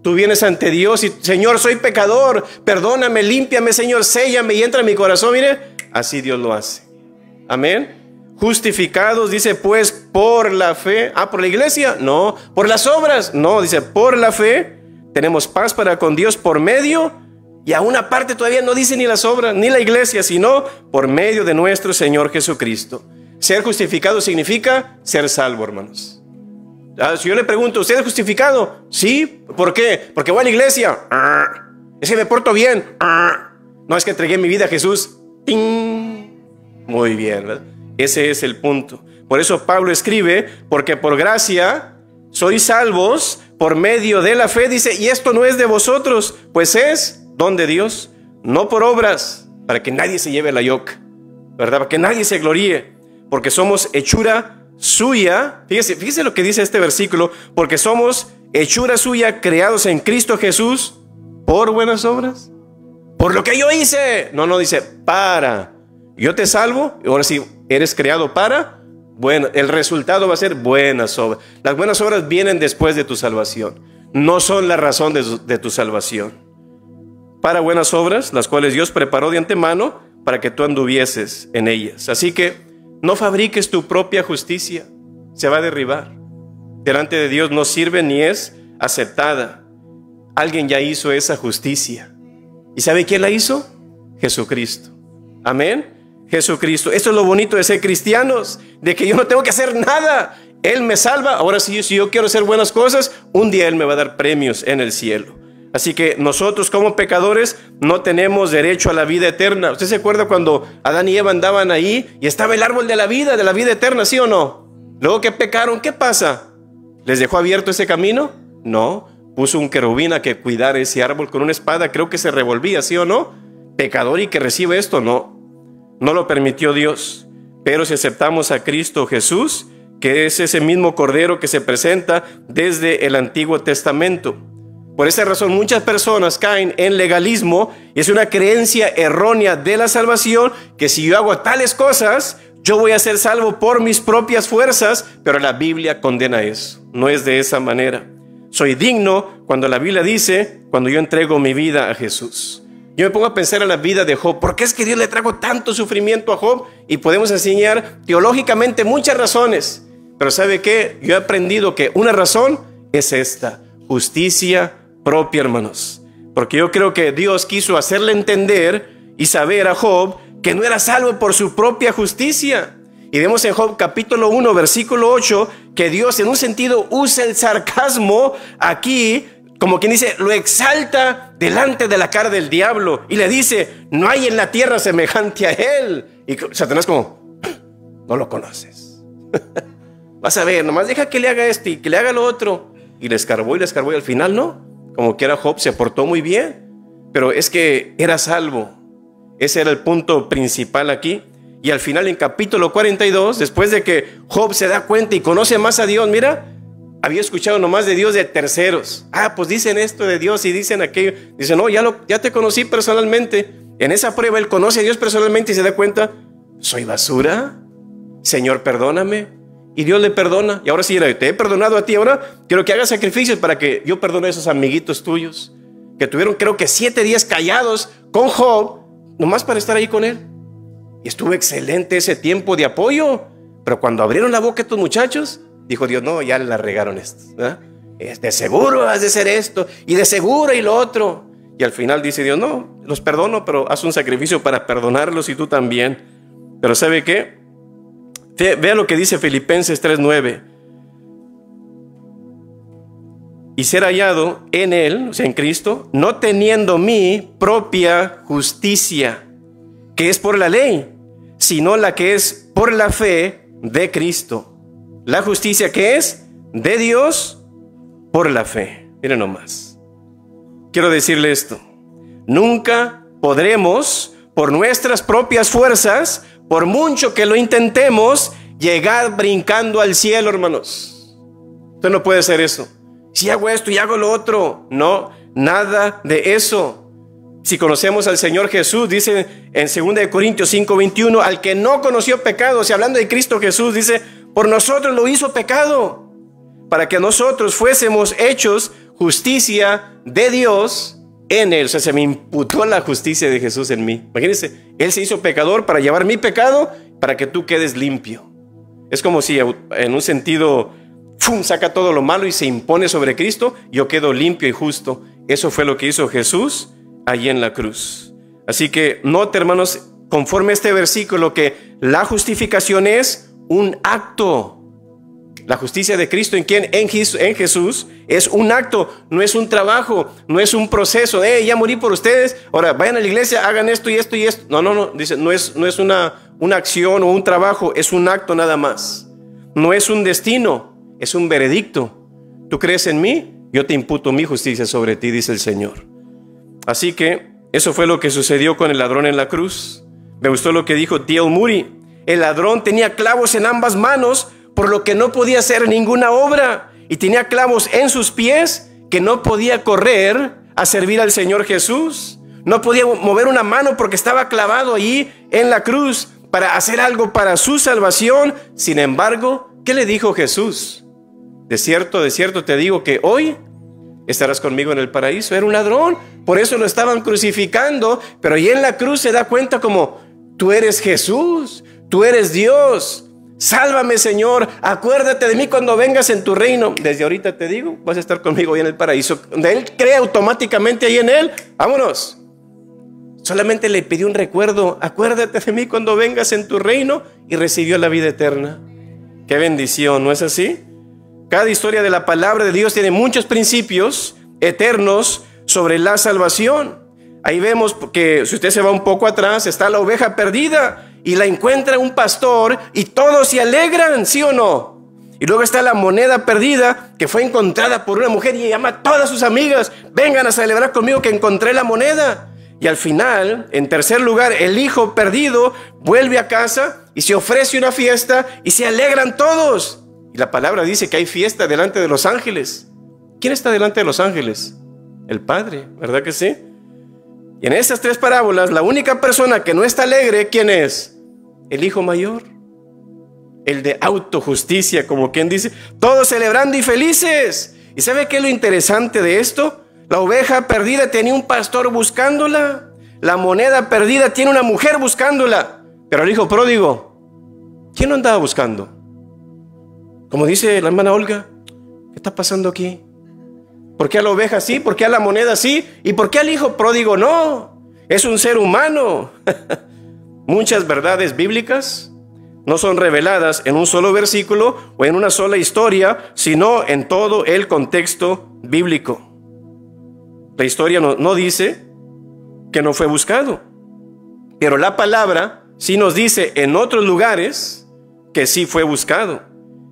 Tú vienes ante Dios y, Señor, soy pecador, perdóname, límpiame, Señor, séllame y entra en mi corazón. Mire, así Dios lo hace. Amén. Justificados, dice, pues por la fe. ¿Por la iglesia? No. ¿Por las obras? No, dice, por la fe tenemos paz para con Dios por medio, y a una parte todavía no dice ni las obras, ni la iglesia, sino por medio de nuestro Señor Jesucristo. Ser justificado significa ser salvo, hermanos. Si yo le pregunto, ¿usted es justificado? Sí. ¿Por qué? Porque voy a la iglesia. Es que me porto bien. No, es que entregué mi vida a Jesús. ¡Ting! Muy bien, ¿verdad? Ese es el punto. Por eso Pablo escribe, porque por gracia sois salvos por medio de la fe, dice, y esto no es de vosotros, pues es don de Dios, no por obras, para que nadie se lleve la yoca, ¿verdad? Para que nadie se gloríe, porque somos hechura suya. Fíjese lo que dice este versículo, porque somos hechura suya, creados en Cristo Jesús, por buenas obras, por lo que yo hice. No, dice, para. Yo te salvo, y ahora sí, eres creado para, bueno, el resultado va a ser buenas obras. Las buenas obras vienen después de tu salvación, no son la razón de tu salvación. Para buenas obras, las cuales Dios preparó de antemano para que tú anduvieses en ellas. Así que no fabriques tu propia justicia, se va a derribar. Delante de Dios no sirve ni es aceptada. Alguien ya hizo esa justicia. ¿Y sabe quién la hizo? Jesucristo. Amén. Jesucristo. Esto es lo bonito de ser cristianos, de que yo no tengo que hacer nada. Él me salva. Ahora sí, si yo quiero hacer buenas cosas, un día Él me va a dar premios en el cielo. Así que nosotros como pecadores no tenemos derecho a la vida eterna. ¿Usted se acuerda cuando Adán y Eva andaban ahí y estaba el árbol de la vida eterna, sí o no? Luego que pecaron, ¿qué pasa? ¿Les dejó abierto ese camino? No. Puso un querubín a que cuidara ese árbol con una espada, creo que se revolvía, ¿sí o no? Pecador y que recibe esto, no lo permitió Dios. Pero si aceptamos a Cristo Jesús, que es ese mismo Cordero que se presenta desde el Antiguo Testamento, Por esa razón muchas personas caen en legalismo y es una creencia errónea de la salvación, que si yo hago tales cosas, yo voy a ser salvo por mis propias fuerzas, pero la Biblia condena eso. No es de esa manera. Soy digno cuando la Biblia dice, cuando yo entrego mi vida a Jesús. Yo me pongo a pensar en la vida de Job. ¿Por qué es que Dios le trajo tanto sufrimiento a Job? Y podemos enseñar teológicamente muchas razones. Pero ¿sabe qué? Yo he aprendido que una razón es esta: justicia propia, hermanos. Porque yo creo que Dios quiso hacerle entender y saber a Job que no era salvo por su propia justicia. Y vemos en Job capítulo 1, versículo 8, que Dios en un sentido usa el sarcasmo aquí, como quien dice, lo exalta delante de la cara del diablo y le dice, no hay en la tierra semejante a él. Y Satanás como, no lo conoces. Vas a ver, nomás deja que le haga esto y que le haga lo otro. Y le escarbó y al final no. Como quiera Job se portó muy bien, pero es que era salvo. Ese era el punto principal aquí. Y al final en capítulo 42, después de que Job se da cuenta y conoce más a Dios, mira, había escuchado nomás de Dios de terceros. Pues dicen esto de Dios y dicen aquello. Dice, no, ya te conocí personalmente. En esa prueba él conoce a Dios personalmente y se da cuenta, soy basura, Señor, perdóname. Y Dios le perdona. Y ahora sí, te he perdonado a ti, ahora quiero que hagas sacrificios para que yo perdone a esos amiguitos tuyos que tuvieron, creo que 7 días callados con Job, nomás para estar ahí con él. Y estuvo excelente ese tiempo de apoyo. Pero cuando abrieron la boca estos muchachos, dijo Dios, no, ya la regaron estos, ¿verdad? De seguro has de ser esto, y de seguro y lo otro. Y al final dice Dios, no, los perdono, pero haz un sacrificio para perdonarlos y tú también. Pero ¿sabe qué? Vea lo que dice Filipenses 3:9. Y ser hallado en él, o sea, en Cristo, no teniendo mi propia justicia, que es por la ley, sino la que es por la fe de Cristo. La justicia que es de Dios por la fe. Miren nomás. Quiero decirle esto. Nunca podremos, por nuestras propias fuerzas, por mucho que lo intentemos, llegar brincando al cielo, hermanos. Usted no puede hacer eso. Si hago esto y hago lo otro. No, nada de eso. Si conocemos al Señor Jesús, dice en 2 Corintios 5:21, al que no conoció pecado, o sea, hablando de Cristo Jesús, dice, por nosotros lo hizo pecado, para que nosotros fuésemos hechos justicia de Dios en él. O sea, se me imputó la justicia de Jesús en mí. Imagínense, él se hizo pecador para llevar mi pecado, para que tú quedes limpio. Es como si en un sentido, saca todo lo malo y se impone sobre Cristo, yo quedo limpio y justo. Eso fue lo que hizo Jesús allí en la cruz. Así que note, hermanos, conforme a este versículo, que la justificación es un acto. La justicia de Cristo en Jesús es un acto, no es un trabajo, no es un proceso. Ya morí por ustedes, ahora vayan a la iglesia, hagan esto y esto y esto. No, dice, no es una acción o un trabajo, es un acto nada más. No es un destino, es un veredicto. ¿Tú crees en mí? Yo te imputo mi justicia sobre ti, dice el Señor. Así que eso fue lo que sucedió con el ladrón en la cruz. Me gustó lo que dijo D.L. Moody. El ladrón tenía clavos en ambas manos, por lo que no podía hacer ninguna obra, y tenía clavos en sus pies, que no podía correr a servir al Señor Jesús. No podía mover una mano porque estaba clavado allí en la cruz para hacer algo para su salvación. Sin embargo, ¿qué le dijo Jesús? De cierto te digo que hoy estarás conmigo en el paraíso. Era un ladrón, por eso lo estaban crucificando, pero ahí en la cruz se da cuenta como, tú eres Jesús, tú eres Dios. Sálvame, Señor, acuérdate de mí cuando vengas en tu reino. Desde ahorita te digo, vas a estar conmigo ahí en el paraíso. Donde Él cree automáticamente ahí en Él, vámonos. Solamente le pidió un recuerdo, acuérdate de mí cuando vengas en tu reino, y recibió la vida eterna. Qué bendición, ¿no es así? Cada historia de la palabra de Dios tiene muchos principios eternos sobre la salvación. Ahí vemos que, si usted se va un poco atrás, está la oveja perdida y la encuentra un pastor y todos se alegran, ¿sí o no? Y luego está la moneda perdida que fue encontrada por una mujer y llama a todas sus amigas, vengan a celebrar conmigo que encontré la moneda. Y al final, en tercer lugar, el hijo perdido vuelve a casa y se ofrece una fiesta y se alegran todos. Y la palabra dice que hay fiesta delante de los ángeles. ¿Quién está delante de los ángeles? El Padre, ¿verdad que sí? Y en estas tres parábolas, la única persona que no está alegre, ¿quién es? El hijo mayor. El de autojusticia, como quien dice, todos celebrando y felices. ¿Y sabe qué es lo interesante de esto? La oveja perdida tenía un pastor buscándola. La moneda perdida tiene una mujer buscándola. Pero el hijo pródigo, ¿quién lo andaba buscando? Como dice la hermana Olga, ¿qué está pasando aquí? ¿Por qué a la oveja sí? ¿Por qué a la moneda sí? ¿Y por qué al hijo pródigo no? Es un ser humano. Muchas verdades bíblicas no son reveladas en un solo versículo o en una sola historia, sino en todo el contexto bíblico. La historia no dice que no fue buscado, pero la palabra sí nos dice en otros lugares que sí fue buscado.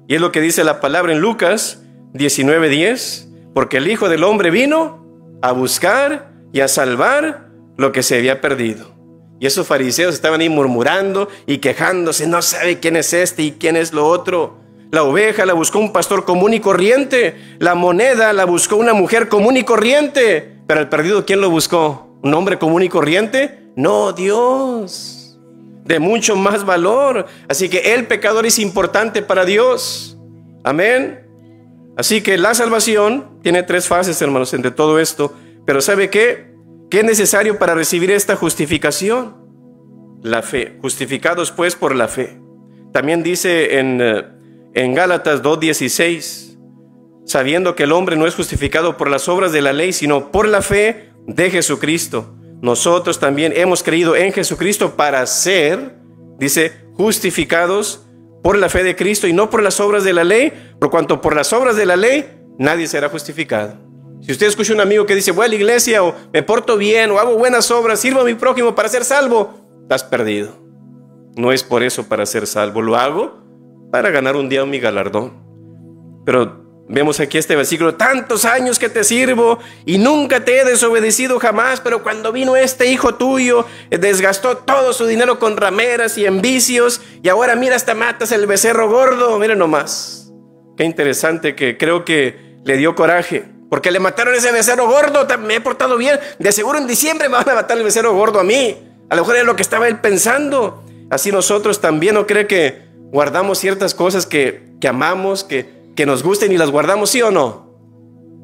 Y es lo que dice la palabra en Lucas 19:10, porque el Hijo del Hombre vino a buscar y a salvar lo que se había perdido. Y esos fariseos estaban ahí murmurando y quejándose, no sabe quién es este y quién es lo otro. La oveja la buscó un pastor común y corriente, la moneda la buscó una mujer común y corriente, pero el perdido, ¿quién lo buscó? ¿Un hombre común y corriente? No, Dios, de mucho más valor. Así que el pecador es importante para Dios. Amén. Así que la salvación tiene tres fases, hermanos, entre todo esto. Pero ¿sabe qué? ¿Qué es necesario para recibir esta justificación? La fe. Justificados pues por la fe. También dice en Gálatas 2:16, sabiendo que el hombre no es justificado por las obras de la ley, sino por la fe de Jesucristo. Nosotros también hemos creído en Jesucristo para ser, dice, justificados por la fe de Cristo y no por las obras de la ley, por cuanto por las obras de la ley nadie será justificado. Si usted escucha a un amigo que dice, voy a la iglesia, o me porto bien, o hago buenas obras, sirvo a mi prójimo para ser salvo, estás perdido. No es por eso para ser salvo, lo hago para ganar un día mi galardón. Pero vemos aquí este versículo, tantos años que te sirvo y nunca te he desobedecido jamás, pero cuando vino este hijo tuyo, desgastó todo su dinero con rameras y en vicios, y ahora mira, hasta matas el becerro gordo. Miren nomás, qué interesante, que creo que le dio coraje, porque le mataron ese becerro gordo. Me he portado bien, de seguro en diciembre me van a matar el becerro gordo a mí. A lo mejor era lo que estaba él pensando. Así nosotros también, ¿no cree que guardamos ciertas cosas que amamos, que nos gusten y las guardamos, sí o no?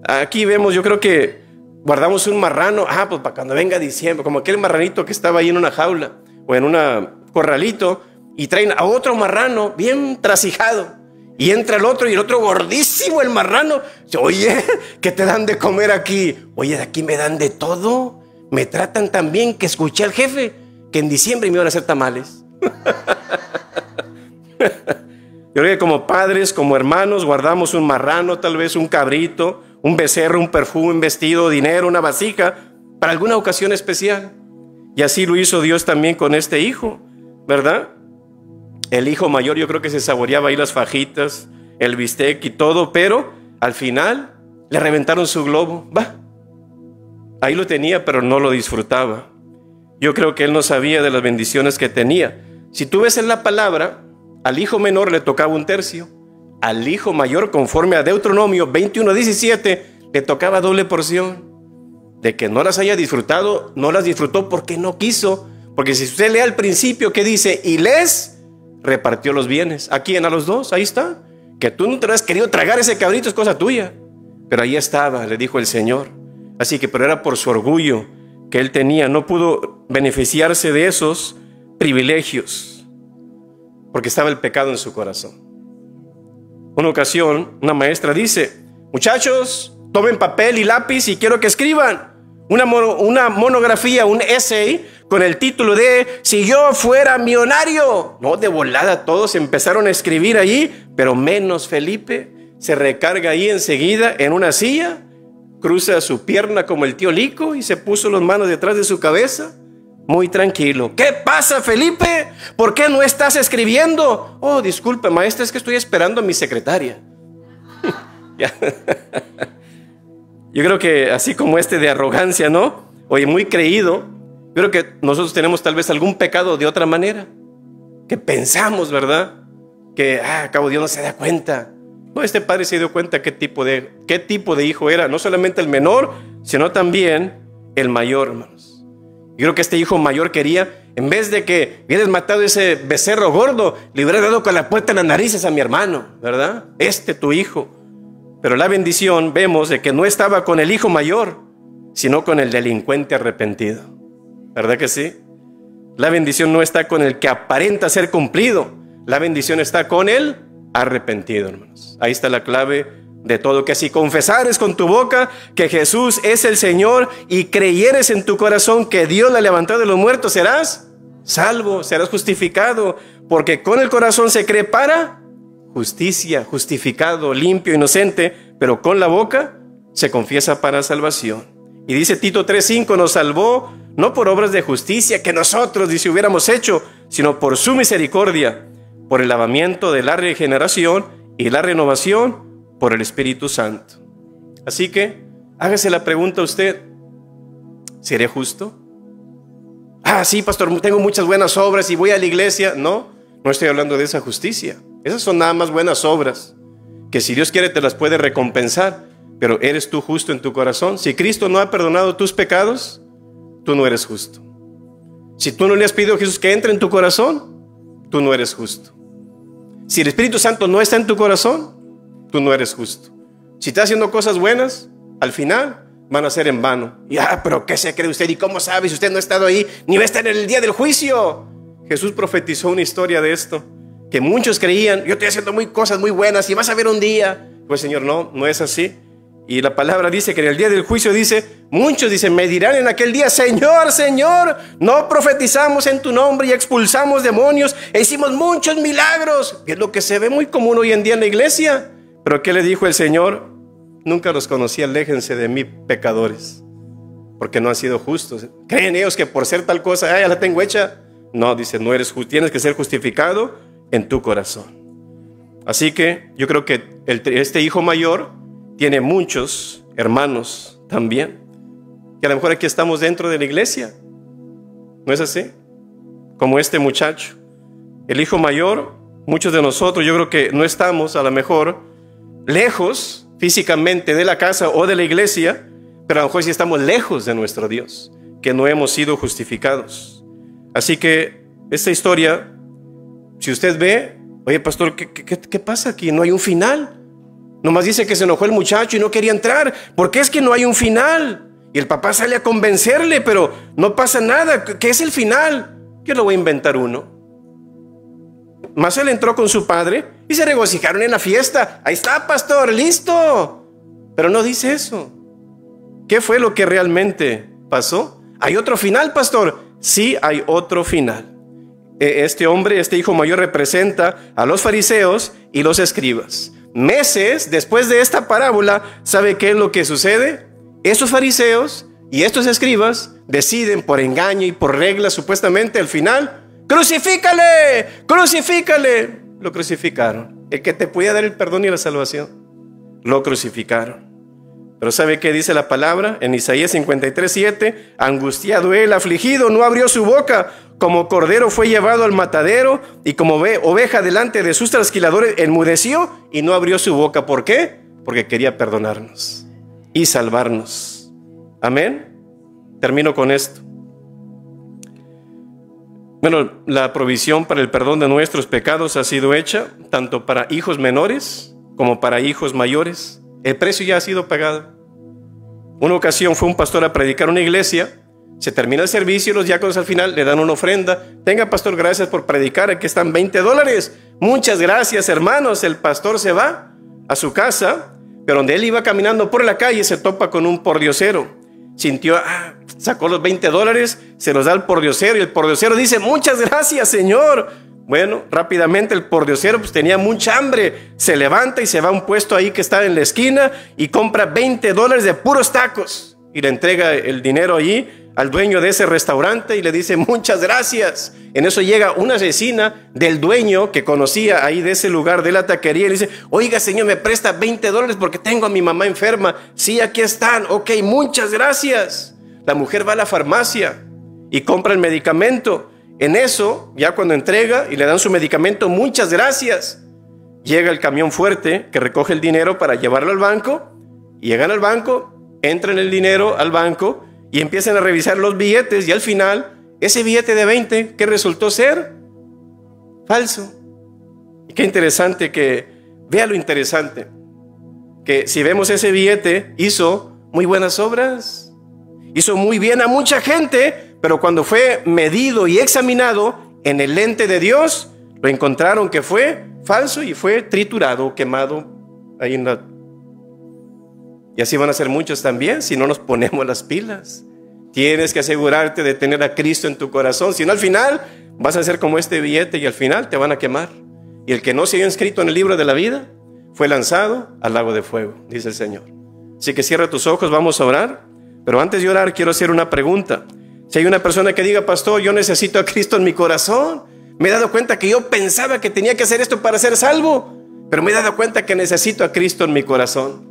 Aquí vemos, yo creo que guardamos un marrano, pues para cuando venga diciembre, como aquel marranito que estaba ahí en una jaula o en un corralito, y traen a otro marrano bien trasijado, y entra el otro y el otro gordísimo, el marrano. Oye, ¿qué te dan de comer aquí? Oye, de aquí me dan de todo, me tratan tan bien que escuché al jefe que en diciembre me iban a hacer tamales. Yo creo que como padres, como hermanos, guardamos un marrano, tal vez un cabrito, un becerro, un perfume, un vestido, dinero, una vasija, para alguna ocasión especial. Y así lo hizo Dios también con este hijo, ¿verdad? El hijo mayor, yo creo que se saboreaba ahí las fajitas, el bistec y todo, pero al final le reventaron su globo. Ahí lo tenía, pero no lo disfrutaba. Yo creo que él no sabía de las bendiciones que tenía. Si tú ves en la palabra, al hijo menor le tocaba 1/3, al hijo mayor, conforme a Deuteronomio 21:17, le tocaba doble porción. De que no las haya disfrutado, no las disfrutó porque no quiso. Porque si usted lee al principio que dice, y les repartió los bienes. ¿A quién? A los dos, ahí está. Que tú no te lo has querido tragar ese cabrito es cosa tuya, pero ahí estaba, le dijo el Señor. Así que, pero era por su orgullo que él tenía, no pudo beneficiarse de esos privilegios, porque estaba el pecado en su corazón. Una ocasión, una maestra dice, muchachos, tomen papel y lápiz y quiero que escriban una monografía, un essay, con el título de Si yo fuera millonario. No, de volada todos empezaron a escribir ahí, pero menos Felipe. Se recarga ahí enseguida en una silla, cruza su pierna como el tío Lico y se puso las manos detrás de su cabeza, muy tranquilo. ¿Qué pasa, Felipe? ¿Por qué no estás escribiendo? Oh, disculpe, maestra, es que estoy esperando a mi secretaria. Yo creo que así como de arrogancia, ¿no? Oye, muy creído. Creo que nosotros tenemos tal vez algún pecado de otra manera, que pensamos, ¿verdad? Que, cabo Dios no se da cuenta. No, este padre se dio cuenta qué tipo de hijo era, no solamente el menor, sino también el mayor, hermanos. Yo creo que este hijo mayor quería, en vez de que hubieras matado ese becerro gordo, le hubieras dado con la puerta en las narices a mi hermano, ¿verdad? Tu hijo. Pero la bendición, vemos de que no estaba con el hijo mayor, sino con el delincuente arrepentido. ¿Verdad que sí? La bendición no está con el que aparenta ser cumplido. La bendición está con el arrepentido, hermanos. Ahí está la clave de todo, que si confesares con tu boca que Jesús es el Señor y creyeres en tu corazón que Dios la levantó de los muertos, serás salvo, serás justificado, porque con el corazón se cree para justicia, justificado, limpio, inocente, pero con la boca se confiesa para salvación. Y dice Tito 3:5, nos salvó no por obras de justicia que nosotros, dice, hubiéramos hecho, sino por su misericordia, por el lavamiento de la regeneración y la renovación por el Espíritu Santo. Así que hágase la pregunta usted: ¿seré justo? Sí, pastor, tengo muchas buenas obras y voy a la iglesia. No estoy hablando de esa justicia. Esas son nada más buenas obras, que si Dios quiere te las puede recompensar. Pero ¿eres tú justo en tu corazón? Si Cristo no ha perdonado tus pecados, tú no eres justo. Si tú no le has pedido a Jesús que entre en tu corazón, tú no eres justo. Si el Espíritu Santo no está en tu corazón, tú no eres justo. Si estás haciendo cosas buenas, al final van a ser en vano. Pero ¿qué se cree usted? ¿Y cómo sabe si usted no ha estado ahí? Ni va a estar en el día del juicio. Jesús profetizó una historia de esto, que muchos creían: yo estoy haciendo cosas muy buenas y vas a ver un día. Pues Señor, no es así. Y la palabra dice que en el día del juicio muchos dicen, me dirán en aquel día: Señor, Señor, no profetizamos en tu nombre y expulsamos demonios e hicimos muchos milagros. Que es lo que se ve muy común hoy en día en la iglesia. Pero ¿qué le dijo el Señor? Nunca los conocí, aléjense de mí, pecadores, porque no han sido justos. ¿Creen ellos que por ser tal cosa, ya la tengo hecha? No, dice, no eres justo, tienes que ser justificado en tu corazón. Así que yo creo que este hijo mayor tiene muchos hermanos también, que a lo mejor aquí estamos dentro de la iglesia. ¿No es así? Como este muchacho. El hijo mayor, muchos de nosotros, yo creo que no estamos a lo mejor lejos físicamente de la casa o de la iglesia, pero a lo mejor sí estamos lejos de nuestro Dios, que no hemos sido justificados. Así que esta historia, si usted ve, oye pastor, ¿qué pasa aquí? No hay un final. Nomás dice que se enojó el muchacho y no quería entrar. ¿Por qué es que no hay un final? Y el papá sale a convencerle, pero no pasa nada. ¿Qué es el final? Yo lo voy a inventar uno. Más él entró con su padre y se regocijaron en la fiesta. Ahí está, pastor, listo. Pero no dice eso. ¿Qué fue lo que realmente pasó? ¿Hay otro final, pastor? Sí, hay otro final. Este hombre, este hijo mayor, representa a los fariseos y los escribas. Meses después de esta parábola, ¿sabe qué es lo que sucede? Estos fariseos y estos escribas deciden, por engaño y por regla supuestamente, al final: ¡crucifícale! ¡Crucifícale! Lo crucificaron. El que te podía dar el perdón y la salvación, lo crucificaron. Pero ¿sabe qué dice la palabra? En Isaías 53:7, angustiado él, afligido, no abrió su boca. Como cordero fue llevado al matadero, y como oveja delante de sus trasquiladores, enmudeció y no abrió su boca. ¿Por qué? Porque quería perdonarnos y salvarnos. Amén. Termino con esto. Bueno, la provisión para el perdón de nuestros pecados ha sido hecha tanto para hijos menores como para hijos mayores. El precio ya ha sido pagado. Una ocasión fue un pastor a predicar una iglesia. Se termina el servicio y los diáconos al final le dan una ofrenda. Tenga, pastor, gracias por predicar, aquí están $20. Muchas gracias, hermanos. El pastor se va a su casa, pero donde él iba caminando por la calle se topa con un pordiosero. Sintió, sacó los $20, se los da al pordiosero y el pordiosero dice: muchas gracias, Señor. Bueno, rápidamente el pordiosero pues tenía mucha hambre, se levanta y se va a un puesto ahí que está en la esquina y compra $20 de puros tacos y le entrega el dinero allí al dueño de ese restaurante y le dice: muchas gracias. En eso llega una vecina del dueño que conocía ahí de ese lugar de la taquería y le dice: oiga, señor, me presta $20 porque tengo a mi mamá enferma. Sí, aquí están. Ok, muchas gracias. La mujer va a la farmacia y compra el medicamento. En eso, ya cuando entrega y le dan su medicamento, muchas gracias, llega el camión fuerte que recoge el dinero para llevarlo al banco. Y llegan al banco, entran el dinero al banco y empiezan a revisar los billetes y al final ese billete de 20 que resultó ser falso. Y qué interesante que, vea lo interesante, que si vemos ese billete hizo muy buenas obras, hizo muy bien a mucha gente, pero cuando fue medido y examinado en el lente de Dios, lo encontraron que fue falso y fue triturado, quemado ahí en la... Y así van a ser muchos también si no nos ponemos las pilas. Tienes que asegurarte de tener a Cristo en tu corazón, si no al final vas a ser como este billete y al final te van a quemar. Y el que no se haya inscrito en el libro de la vida fue lanzado al lago de fuego, dice el Señor. Así que cierra tus ojos, vamos a orar. Pero antes de orar quiero hacer una pregunta. Si hay una persona que diga, pastor, yo necesito a Cristo en mi corazón, me he dado cuenta que yo pensaba que tenía que hacer esto para ser salvo, pero me he dado cuenta que necesito a Cristo en mi corazón.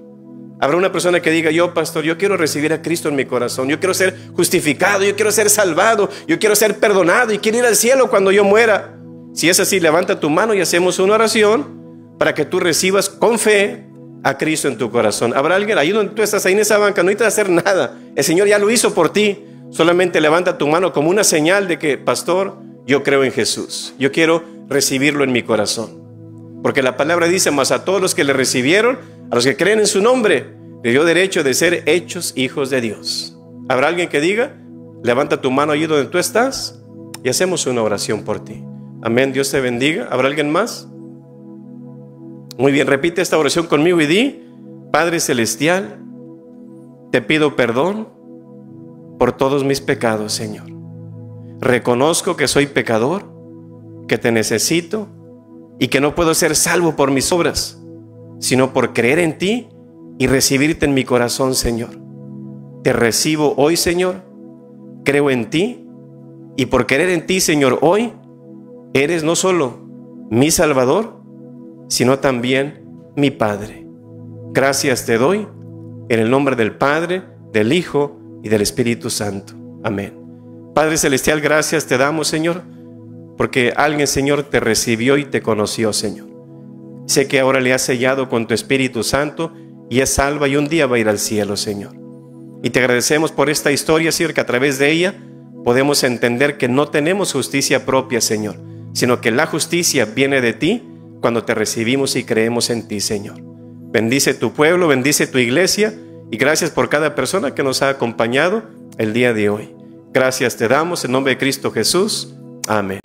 Habrá una persona que diga, yo pastor, yo quiero recibir a Cristo en mi corazón, yo quiero ser justificado, yo quiero ser salvado, yo quiero ser perdonado y quiero ir al cielo cuando yo muera. Si es así, levanta tu mano y hacemos una oración para que tú recibas con fe a Cristo en tu corazón. Habrá alguien ahí donde tú estás, ahí en esa banca, no necesitas hacer nada, el Señor ya lo hizo por ti. Solamente levanta tu mano como una señal de que, pastor, yo creo en Jesús, yo quiero recibirlo en mi corazón. Porque la palabra dice, mas a todos los que le recibieron, a los que creen en su nombre, le dio derecho de ser hechos hijos de Dios. ¿Habrá alguien que diga? Levanta tu mano allí donde tú estás y hacemos una oración por ti. Amén, Dios te bendiga. ¿Habrá alguien más? Muy bien, repite esta oración conmigo y di, Padre Celestial, te pido perdón por todos mis pecados, Señor. Reconozco que soy pecador, que te necesito y que no puedo ser salvo por mis obras, sino por creer en ti y recibirte en mi corazón, Señor. Te recibo hoy, Señor, creo en ti y por creer en ti, Señor, hoy eres no solo mi Salvador, sino también mi Padre. Gracias te doy en el nombre del Padre, del Hijo y del Espíritu Santo. Amén. Padre Celestial, gracias te damos, Señor, porque alguien, Señor, te recibió y te conoció, Señor. Sé que ahora le has sellado con tu Espíritu Santo y es salva y un día va a ir al cielo, Señor. Y te agradecemos por esta historia, Señor, que a través de ella podemos entender que no tenemos justicia propia, Señor, sino que la justicia viene de ti cuando te recibimos y creemos en ti, Señor. Bendice tu pueblo, bendice tu iglesia y gracias por cada persona que nos ha acompañado el día de hoy. Gracias te damos en nombre de Cristo Jesús. Amén.